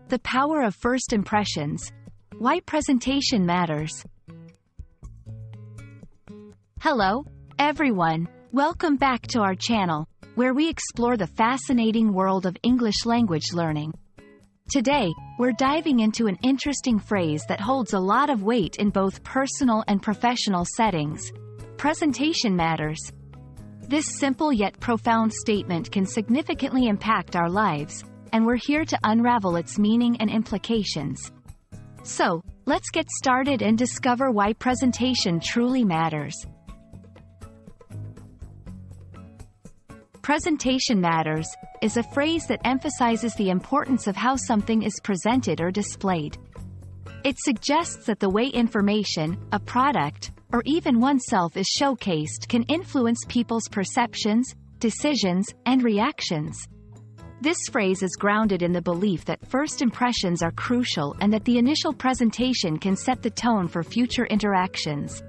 The power of first impressions. Why presentation matters. Hello, everyone. Welcome back to our channel, where we explore the fascinating world of English language learning. Today, we're diving into an interesting phrase that holds a lot of weight in both personal and professional settings. Presentation matters. This simple yet profound statement can significantly impact our lives, and we're here to unravel its meaning and implications. So, let's get started and discover why presentation truly matters. Presentation matters is a phrase that emphasizes the importance of how something is presented or displayed. It suggests that the way information, a product, or even oneself is showcased can influence people's perceptions, decisions, and reactions. This phrase is grounded in the belief that first impressions are crucial and that the initial presentation can set the tone for future interactions.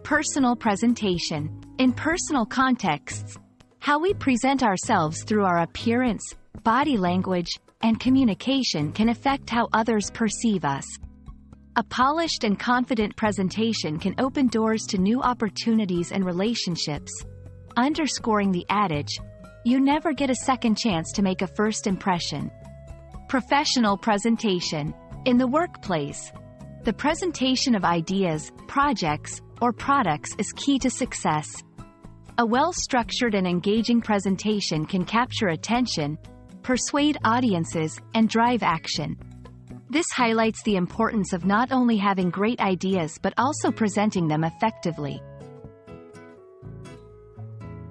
Personal presentation. In personal contexts, how we present ourselves through our appearance, body language, and communication can affect how others perceive us. A polished and confident presentation can open doors to new opportunities and relationships, underscoring the adage, "You never get a second chance to make a first impression." Professional presentation. In the workplace, the presentation of ideas, projects, or products is key to success. A well-structured and engaging presentation can capture attention, persuade audiences, and drive action. This highlights the importance of not only having great ideas but also presenting them effectively.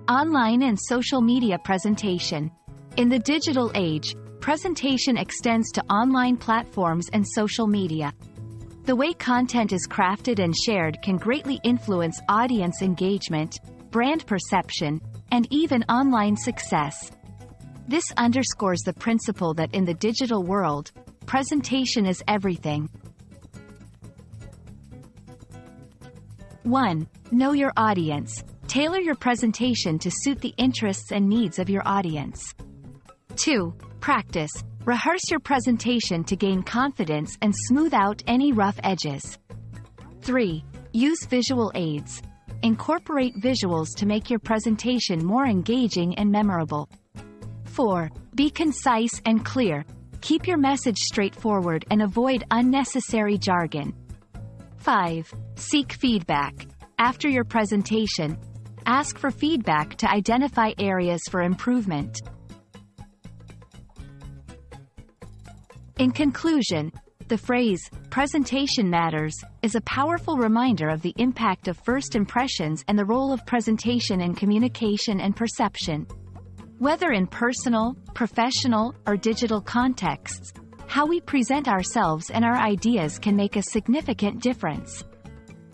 Online and social media presentation. In the digital age, presentation extends to online platforms and social media. The way content is crafted and shared can greatly influence audience engagement, brand perception, and even online success. This underscores the principle that in the digital world, presentation is everything. 1. Know your audience. Tailor your presentation to suit the interests and needs of your audience. 2. Practice. Rehearse your presentation to gain confidence and smooth out any rough edges. 3. Use visual aids. Incorporate visuals to make your presentation more engaging and memorable. 4. Be concise and clear. Keep your message straightforward and avoid unnecessary jargon. 5. Seek feedback. After your presentation, ask for feedback to identify areas for improvement. In conclusion, the phrase, "presentation matters," is a powerful reminder of the impact of first impressions and the role of presentation in communication and perception. Whether in personal, professional, or digital contexts, how we present ourselves and our ideas can make a significant difference.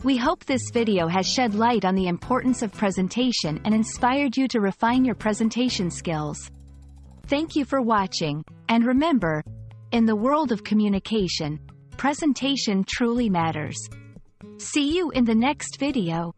We hope this video has shed light on the importance of presentation and inspired you to refine your presentation skills. Thank you for watching, and remember, in the world of communication, presentation truly matters. See you in the next video.